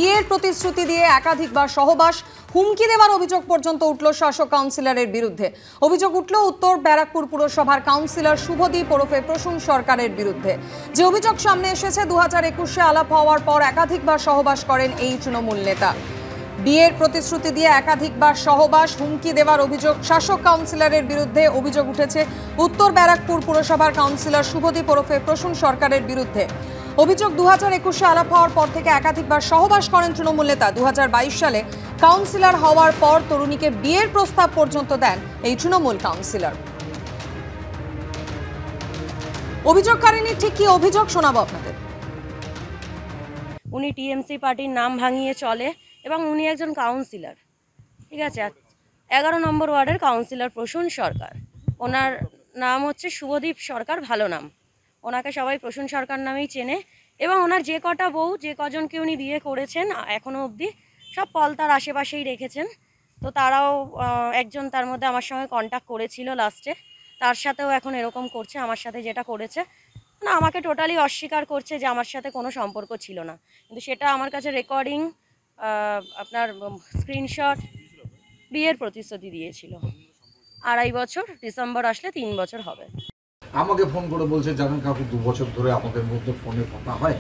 বিয়ের প্রতিশ্রুতি দিয়ে একাধিকবার সহবাস, হুমকি দেওয়ার অভিযোগ পর্যন্ত উঠল শাসক কাউন্সিলরের বিরুদ্ধে। অভিযোগ উঠল উত্তর ব্যারাকপুর পুরসভার কাউন্সিলর শুভদীপ ওরফে প্রসূন সরকারের বিরুদ্ধে। যে অভিযোগ সামনে এসেছে, 2021-এ আলাপ হওয়ার পর একাধিকবার সহবাস করেন এই তৃণমূল নেতা। বিয়ের প্রতিশ্রুতি দিয়ে একাধিকবার সহবাস, হুমকি দেওয়ার অভিযোগ শাসক কাউন্সিলরের বিরুদ্ধে। অভিযোগ উঠেছে উত্তর ব্যারাকপুর পুরসভার কাউন্সিলর শুভদীপ ওরফে প্রসূন সরকারের বিরুদ্ধে। অভিযোগ, 2021-এ আলাপ হওয়ার পর থেকে একাধিকবার সহবাস করেন তৃণমূল নেতা। 2022 সালে কাউন্সিলর হওয়ার পর তরুণীকে বিয়ের প্রস্তাব পর্যন্ত দেন এই তৃণমূল কাউন্সিলর। অভিযোগকারিনী ঠিক কি অভিযোগ শোনাবো আপনাদের। উনি টিএমসি পার্টির নাম ভাঙিয়ে চলে এবং উনি একজন কাউন্সিলর, ঠিক আছে, 11 নম্বর ওয়ার্ডের কাউন্সিলর প্রসূন সরকার। ওনার নাম হচ্ছে শুভদীপ সরকার, ভালো নাম। ওনাকে সবাই প্রসূন সরকার নামেই চেনে এবং ওনার যে কটা বউ, যে কজনকে উনি বিয়ে করেছেন এখনও অবধি, সব পলতার আশেপাশেই রেখেছেন। তো তারাও একজন তার মধ্যে আমার সঙ্গে কন্ট্যাক্ট করেছিল লাস্টে, তার সাথেও এখন এরকম করছে। আমার সাথে যেটা করেছে না, আমাকে টোটালি অস্বীকার করছে যে আমার সাথে কোনো সম্পর্ক ছিল না, কিন্তু সেটা আমার কাছে রেকর্ডিং, আপনার স্ক্রিনশট, বিয়ের প্রতিশ্রুতি দিয়েছিল। 2.5 বছর, ডিসেম্বর আসলে 3 বছর হবে। আমাকে ফোন করে বলছে, জানেন কাকু 2 বছর ধরে আমাদের মধ্যে ফোনে কথা হয়।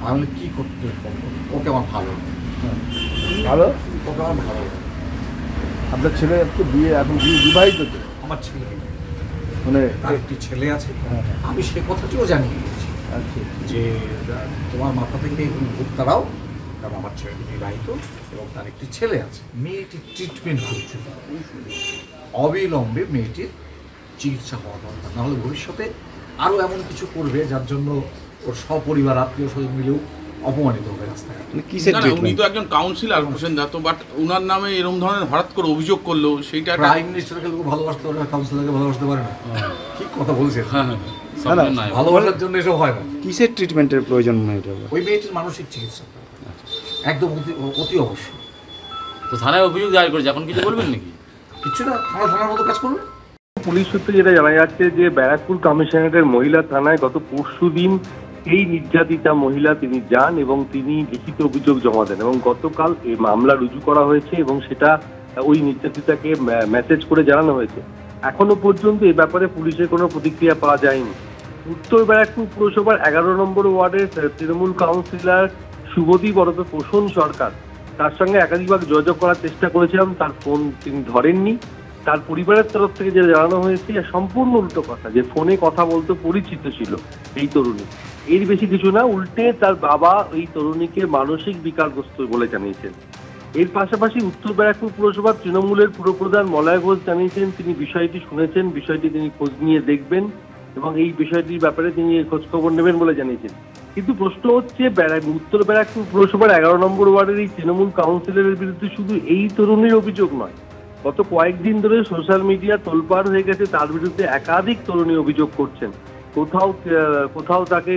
আমি কি করতে ফোন করি, ওকে আমার ভালো ভালো, ওকে আমার ভালো। আপনার ছেলে তো বিয়ে, এখন বিবাহিত তো? আমার ছেলে মানে তার একটি ছেলে আছে, আমি সে কথাটিও জানিয়ে দিয়েছি যে তোমার মাথা থেকে ভূত তারাও, কারণ আমার ছেলেটি বিবাহিত এবং তার একটি ছেলে আছে। মেয়েটির ট্রিটমেন্ট করছে, অবিলম্বে মেয়েটির চিকিৎসা হওয়া দরকার, নাহলে ভবিষ্যতে আরও এমন কিছু করবে যার জন্য ওর সপরিবার আত্মীয় স্বজন মিলেও অপমানিত হবে রাস্তায়। উনি তো একজন কাউন্সিলর হোসেন দা, তো বাট ওনার নামে এরকম ধরনের হঠাৎ করে অভিযোগ করলো, সেইটা প্রাইম মিনিস্টারকে লোক ভালোবাসতে পারে না, কাউন্সিলরকে ভালোবাসতে পারে না। কি কথা বলছেন? ভালোবাসার জন্য এসব হয় না। কিসের ট্রিটমেন্টের প্রয়োজন মনে হয়? ওই মেয়েটির মানসিক চিকিৎসা একদম অতি অবশ্যই। তো থানায় অভিযোগ দায়ের করেছে, এখন কিছু বলবেন নাকি? কিছু না, থানার মতো কাজ করবে। পুলিশ সূত্রে যেটা জানা যাচ্ছে যে ব্যারাকপুর কমিশনারেটের মহিলা থানায় গত পরশুদিন এই নির্যাতিতা মহিলা তিনি যান এবং তিনি লিখিত অভিযোগ জমা দেন এবং গতকাল এই মামলা রুজু করা হয়েছে এবং সেটা ওই নির্যাতিতাকে মেসেজ করে জানানো হয়েছে। এখনো পর্যন্ত এ ব্যাপারে পুলিশের কোনো প্রতিক্রিয়া পাওয়া যায়নি। উত্তর ব্যারাকপুর পুরসভার 11 নম্বর ওয়ার্ডের তৃণমূল কাউন্সিলর শুভদীপ ওরফে প্রসূন সরকার, তার সঙ্গে একাধিকবার যোগাযোগ করার চেষ্টা করেছিলাম, তার ফোন তিনি ধরেননি। তার পরিবারের তরফ থেকে যেটা জানানো হয়েছে সম্পূর্ণ উল্টো কথা, যে ফোনে কথা বলতে পরিচিত ছিল এই তরুণী, এর বেশি কিছু না। উল্টে তার বাবা এই তরুণীকে মানসিক বিকারগ্রস্ত বলে জানিয়েছেন। এর পাশাপাশি উত্তর ব্যারাকপুর পুরসভার তৃণমূলের পুরপ্রধান মলয় ঘোষ জানিয়েছেন তিনি বিষয়টি শুনেছেন, বিষয়টি তিনি খোঁজ নিয়ে দেখবেন এবং এই বিষয়টির ব্যাপারে তিনি খোঁজখবর নেবেন বলে জানিয়েছেন। কিন্তু প্রশ্ন হচ্ছে, উত্তর ব্যারাকপুর পুরসভার 11 নম্বর ওয়ার্ডের এই তৃণমূল কাউন্সিলরের বিরুদ্ধে শুধু এই তরুণীর অভিযোগ নয়, গত কয়েকদিন ধরে সোশ্যাল মিডিয়া তোলপাড় হয়ে গেছে, তার বিরুদ্ধে একাধিক তরুণী অভিযোগ করছেন। কোথাও তাকে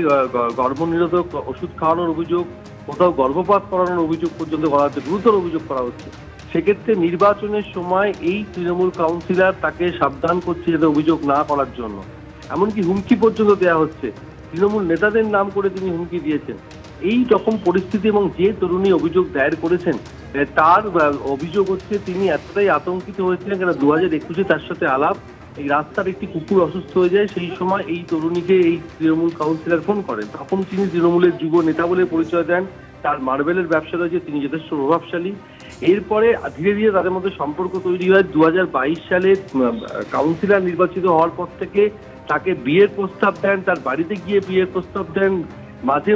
গর্ভনিরোধক ওষুধ খাওয়ানোর অভিযোগ, কোথাও গর্ভপাত করানোর অভিযোগ পর্যন্ত করা হচ্ছে, গুরুতর অভিযোগ করা হচ্ছে। সেক্ষেত্রে নির্বাচনের সময় এই তৃণমূল কাউন্সিলর তাকে সাবধান করছে যাতে অভিযোগ না করার জন্য, এমনকি হুমকি পর্যন্ত দেওয়া হচ্ছে। তৃণমূল নেতাদের নাম করে তিনি হুমকি দিয়েছেন। এই রকম পরিস্থিতি এবং যে তরুণী অভিযোগ দায়ের করেছেন তার অভিযোগ হচ্ছে তিনি এতটাই আতঙ্কিত হয়েছিলেন, কেন 2021-এ তার সাথে আলাপ, এই রাস্তার একটি কুকুর অসুস্থ হয়ে যায়, সেই সময় এই তরুণীকে এই তৃণমূল কাউন্সিলর ফোন করেন। তখন তিনি তৃণমূলের যুব নেতা বলে পরিচয় দেন, তার মার্বেলের ব্যবসা রয়েছে, তিনি যথেষ্ট প্রভাবশালী। এরপরে ধীরে ধীরে তাদের মধ্যে সম্পর্ক তৈরি হয়। 2022 সালে কাউন্সিলর নির্বাচিত হওয়ার পর থেকে তাকে বিয়ের প্রস্তাব দেন, তার বাড়িতে গিয়ে বিয়ের প্রস্তাব দেন। মাঝে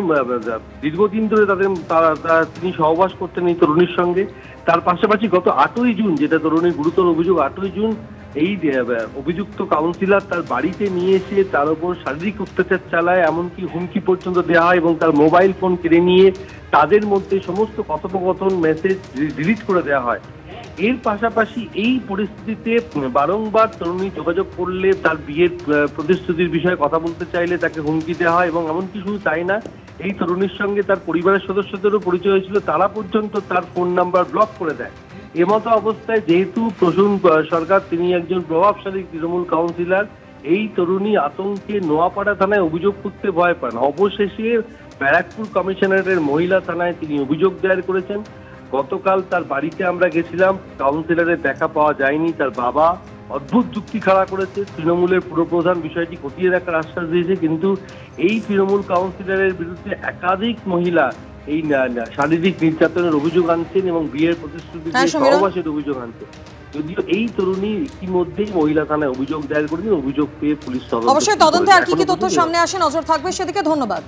দীর্ঘদিন ধরে তিনি সহবাস করতেন এই তরুণীর সঙ্গে। তার পাশাপাশি গত 8ই জুন, যেটা তরুণীর গুরুতর অভিযোগ, 8ই জুন এই অভিযুক্ত কাউন্সিলর তার বাড়িতে নিয়ে এসে তার উপর শারীরিক অত্যাচার চালায়, এমনকি হুমকি পর্যন্ত দেওয়া হয় এবং তার মোবাইল ফোন কেড়ে নিয়ে তাদের মধ্যে সমস্ত কথোপকথন মেসেজ ডিলিট করে দেওয়া হয়। এর পাশাপাশি এই পরিস্থিতিতে বারংবার তরুণী যোগাযোগ করলে, তার বিয়ের প্রতিশ্রুতির বিষয়ে কথা বলতে চাইলে তাকে হুমকি দেওয়া হয় এবং এমনকি শুধু তাই না, এই তরুণীর সঙ্গে তার পরিবারের সদস্যদেরও পরিচয় হয়েছিল, তারা পর্যন্ত তার ফোন নাম্বার ব্লক করে দেয়। এমতো অবস্থায় যেহেতু প্রসূন সরকার তিনি একজন প্রভাবশালী তৃণমূল কাউন্সিলর, এই তরুণী আতঙ্কে নোয়াপাড়া থানায় অভিযোগ করতে ভয় পান। অবশেষে ব্যারাকপুর কমিশনারেটের মহিলা থানায় তিনি অভিযোগ দায়ের করেছেন। গতকাল তার বাড়িতে আমরা গেছিলাম, কাউন্সিলরের দেখা পাওয়া যায়নি। তার বাবা অদ্ভুত যুক্তি খাড়া করেছে, তৃণমূলের পুরপ্রধান বিষয়টি খতিয়ে দেখার আশ্বাস দিয়েছে, কিন্তু এই তৃণমূল কাউন্সিলরের বিরুদ্ধে একাধিক মহিলা এই শারীরিক নির্যাতনের অভিযোগ আনছেন এবং বিয়ের প্রতিশ্রুতি দিয়ে সহবাসের অভিযোগ আনছেন। যদিও এই তরুণী ইতিমধ্যেই মহিলা থানায় অভিযোগ দায়ের করেছেন, অভিযোগ পেয়ে পুলিশ তদন্ত। অবশ্যই তদন্তে আর কি কি তথ্য সামনে আসে নজর থাকবে সেদিকে। ধন্যবাদ।